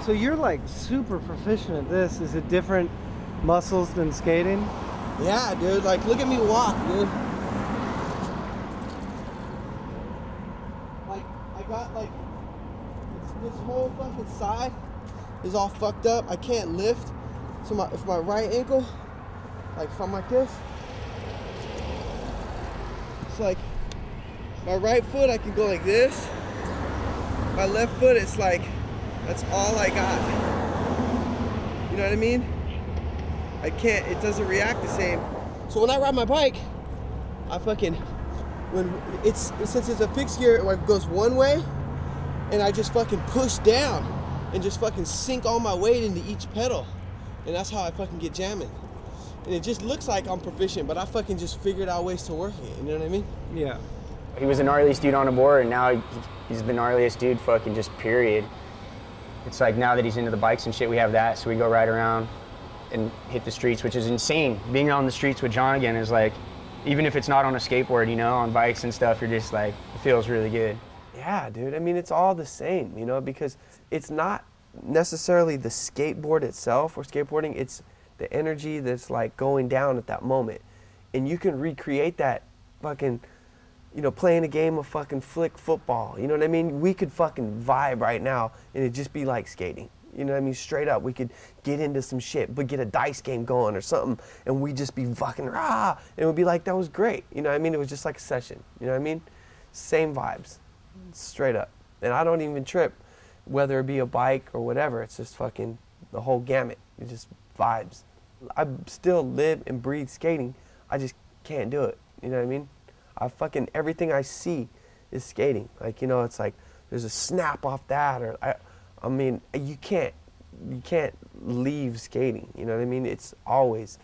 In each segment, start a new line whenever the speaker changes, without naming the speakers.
So you're like super proficient at this. Is it different muscles than skating?
Yeah, dude. Like, look at me walk, dude. Like, I got like this whole fucking side is all fucked up. I can't lift. So if my right ankle, like if I'm like this, it's like my right foot I can go like this. My left foot, it's like that's all I got. You know what I mean? I can't, it doesn't react the same. So when I ride my bike, I fucking, since it's a fixed gear, it goes one way, and I just fucking push down and just fucking sink all my weight into each pedal. And that's how I fucking get jamming. And it just looks like I'm proficient, but I fucking just figured out ways to work it, you know what I mean?
Yeah.
He was the gnarliest dude on the board, and now he's the gnarliest dude fucking just period. It's like now that he's into the bikes and shit, we have that, so we go ride around and hit the streets, which is insane. Being on the streets with John again is like, even if it's not on a skateboard, you know, on bikes and stuff, you're just like, it feels really good.
Yeah, dude, I mean, it's all the same, you know, because it's not necessarily the skateboard itself or skateboarding, it's the energy that's like going down at that moment. And you can recreate that fucking, you know, playing a game of fucking flick football, you know what I mean? We could fucking vibe right now and it'd just be like skating. You know what I mean? Straight up, we could get into some shit, but get a dice game going or something, and we'd just be fucking rah, and it would be like, that was great. You know what I mean? It was just like a session. You know what I mean? Same vibes, straight up. And I don't even trip, whether it be a bike or whatever. It's just fucking the whole gamut. It's just vibes. I still live and breathe skating. I just can't do it. You know what I mean? Everything I see is skating. Like, you know, it's like there's a snap off that, or I mean, you can't leave skating, you know what I mean? It's always,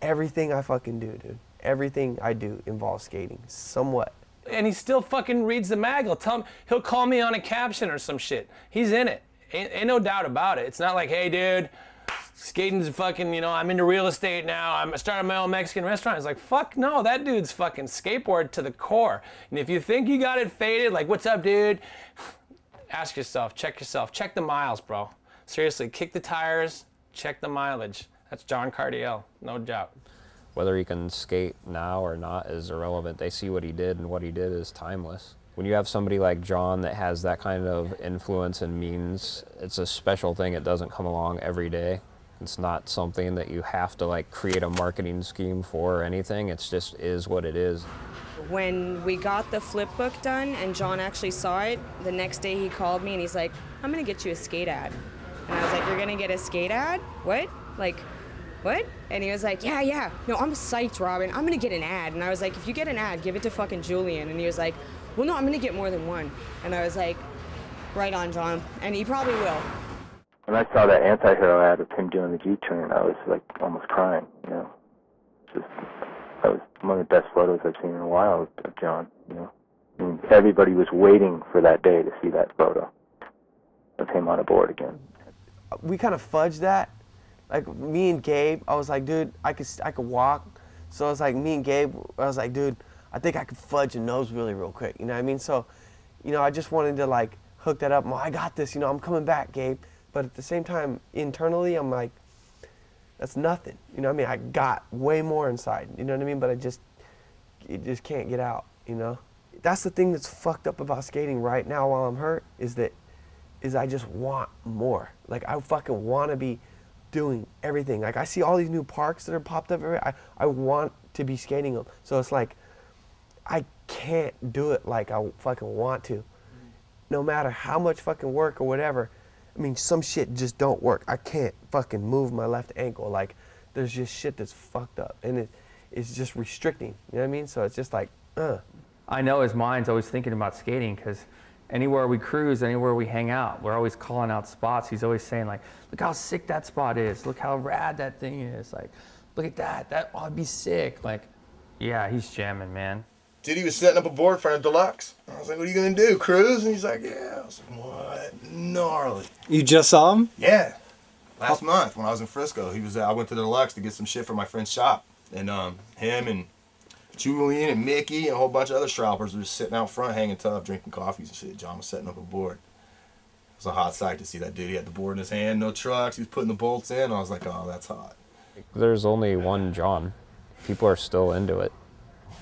everything I fucking do, dude. Everything I do involves skating, somewhat.
And he still fucking reads the mag. He'll call me on a caption or some shit. He's in it. Ain't no doubt about it. It's not like, hey, dude, skating's fucking, you know, I'm into real estate now. I'm starting my own Mexican restaurant. It's like, fuck no, that dude's fucking skateboard to the core. And if you think you got it faded, like, what's up, dude? Ask yourself, check the miles, bro. Seriously, kick the tires, check the mileage. That's John Cardiel, no doubt.
Whether he can skate now or not is irrelevant. They see what he did, and what he did is timeless. When you have somebody like John that has that kind of influence and means, it's a special thing. It doesn't come along every day. It's not something that you have to like create a marketing scheme for or anything. It's just is what it is.
When we got the flip book done and John actually saw it, the next day he called me and he's like, I'm gonna get you a skate ad. And I was like, you're gonna get a skate ad? What? Like, what? And he was like, yeah. No, I'm psyched, Robin. I'm gonna get an ad. And I was like, if you get an ad, give it to fucking Julian. And he was like, well, no, I'm gonna get more than one. And I was like, right on, John. And he probably will.
When I saw that Anti-Hero ad of him doing the G-turn, I was like almost crying, you know. That was one of the best photos I've seen in a while of John, you know. I mean, everybody was waiting for that day to see that photo of him on a board again.
We kind of fudged that. Like, me and Gabe, I was like, dude, I could walk. So it's like, me and Gabe, I was like, dude, I think I could fudge a nose really real quick, you know what I mean? So, you know, I just wanted to, like, hook that up. Well, I got this, you know, I'm coming back, Gabe. But at the same time, internally, I'm like, that's nothing. You know what I mean? I got way more inside, you know what I mean? But it just can't get out, you know? That's the thing that's fucked up about skating right now while I'm hurt, is I just want more. Like, I fucking want to be doing everything. Like, I see all these new parks that are popped up everywhere. I want to be skating them. So it's like, I can't do it like I fucking want to. No matter how much fucking work or whatever. I mean, some shit just don't work. I can't fucking move my left ankle. Like, there's just shit that's fucked up. And it's just restricting. You know what I mean? So it's just like,
I know his mind's always thinking about skating, because anywhere we cruise, anywhere we hang out, we're always calling out spots. He's always saying, like, look how sick that spot is. Look how rad that thing is. Like, look at that. That ought to be sick. Like, yeah, he's jamming, man.
Dude, he was setting up a board in front of Deluxe. I was like, what are you going to do, cruise? And he's like, yeah. I was like, what? Gnarly.
You just saw him?
Yeah. Last month when I was in Frisco. I went to the Deluxe to get some shit for my friend's shop. And him and Julian and Mickey and a whole bunch of other strappers were just sitting out front hanging tough, drinking coffees and shit. John was setting up a board. I was a hot sight to see that dude. He had the board in his hand, no trucks. He was putting the bolts in. I was like, oh, that's hot.
There's only one John. People are still into it.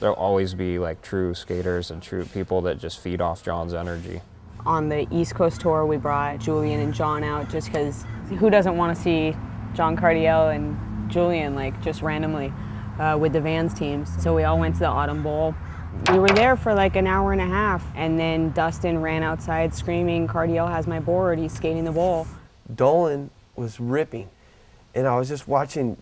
There'll always be like true skaters and true people that just feed off John's energy.
On the East Coast tour, we brought Julian and John out just because who doesn't want to see John Cardiel and Julian like just randomly with the Vans teams. So we all went to the Autumn Bowl. We were there for like an hour and a half, and then Dustin ran outside screaming, Cardiel has my board, he's skating the bowl.
Dolan was ripping, and I was just watching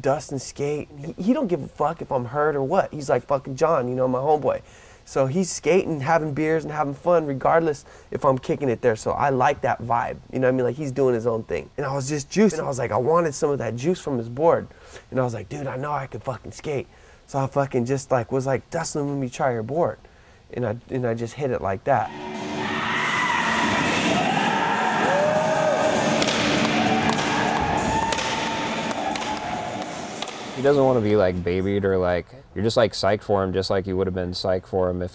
Dustin skate. He don't give a fuck if I'm hurt or what. He's like fucking John, you know, my homeboy. So he's skating, having beers and having fun regardless if I'm kicking it there. So I like that vibe, you know what I mean? Like he's doing his own thing. And I was just juiced, and I was like, I wanted some of that juice from his board. And I was like, dude, I know I can fucking skate. So I fucking just like was like, Dustin, let me try your board. And I just hit it like that.
He doesn't want to be like babied or like, you're just like psyched for him just like you would have been psyched for him if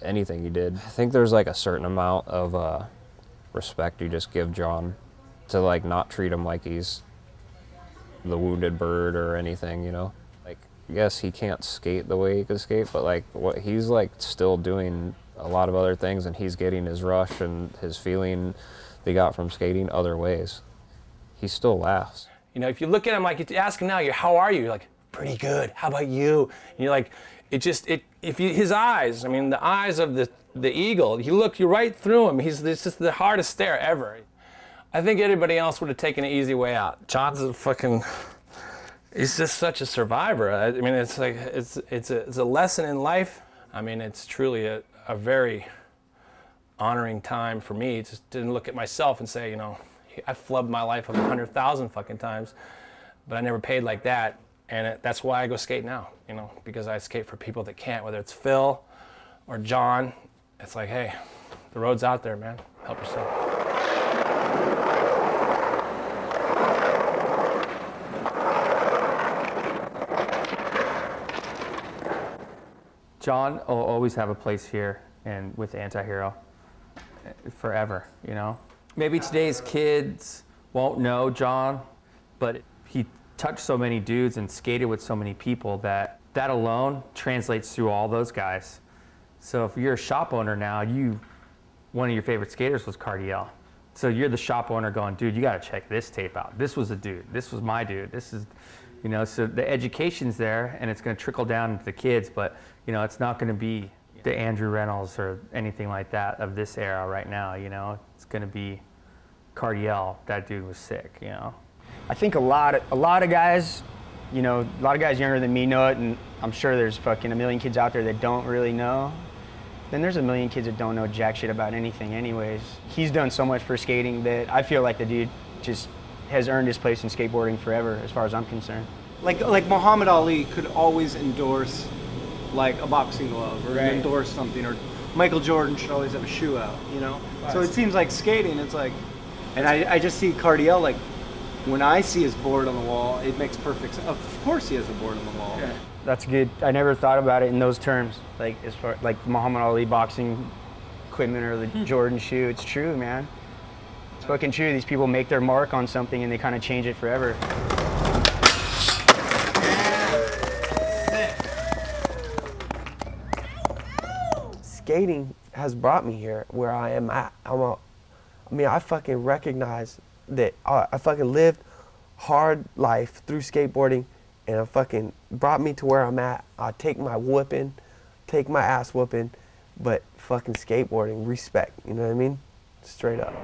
anything he did. I think there's like a certain amount of respect you just give John to like not treat him like he's the wounded bird or anything, you know? Like, yes, he can't skate the way he could skate, but like what he's like still doing a lot of other things, and he's getting his rush and his feeling they got from skating other ways. He still laughs.
You know, if you look at him, like, you ask him now, how are you? You're like, pretty good. How about you? And you're like, his eyes, I mean, the eyes of the eagle, you're right through him. This is the hardest stare ever. I think anybody else would have taken an easy way out. John's he's just such a survivor. I mean, it's like, it's a lesson in life. I mean, it's truly a very honoring time for me to look at myself and say, you know, I've flubbed my life 100,000 fucking times, but I never paid like that. And that's why I go skate now, you know, because I skate for people that can't, whether it's Phil or John. It's like, hey, the road's out there, man. Help yourself.
John will always have a place here and with Anti-Hero forever, you know? Maybe today's kids won't know John, but he touched so many dudes and skated with so many people that alone translates through all those guys. So if you're a shop owner now, one of your favorite skaters was Cardiel. So you're the shop owner going, dude, you gotta check this tape out. This was a dude, this was my dude, this is, you know, so the education's there and it's gonna trickle down into the kids, but you know, it's not gonna be the Andrew Reynolds or anything like that of this era right now, you know? It's gonna be Cardiel, that dude was sick, you know?
I think a lot of guys, you know, a lot of guys younger than me know it, and I'm sure there's fucking a million kids out there that don't really know. Then there's a million kids that don't know jack shit about anything anyways. He's done so much for skating that I feel like the dude just has earned his place in skateboarding forever, as far as I'm concerned.
Like Muhammad Ali could always endorse like a boxing glove or endorse something, or Michael Jordan should always have a shoe out, you know? So it seems like skating, it's like, and I just see Cardiel, like, when I see his board on the wall, it makes perfect sense. Of course he has a board on the wall.
Yeah. That's good. I never thought about it in those terms, like as far like Muhammad Ali boxing equipment or the Jordan shoe. It's true, man. It's fucking true. These people make their mark on something and they kind of change it forever.
Skating has brought me here where I am at. I fucking recognize that I fucking lived hard life through skateboarding, and it fucking brought me to where I'm at. I take my whooping, take my ass whooping, but fucking skateboarding, respect, you know what I mean? Straight up.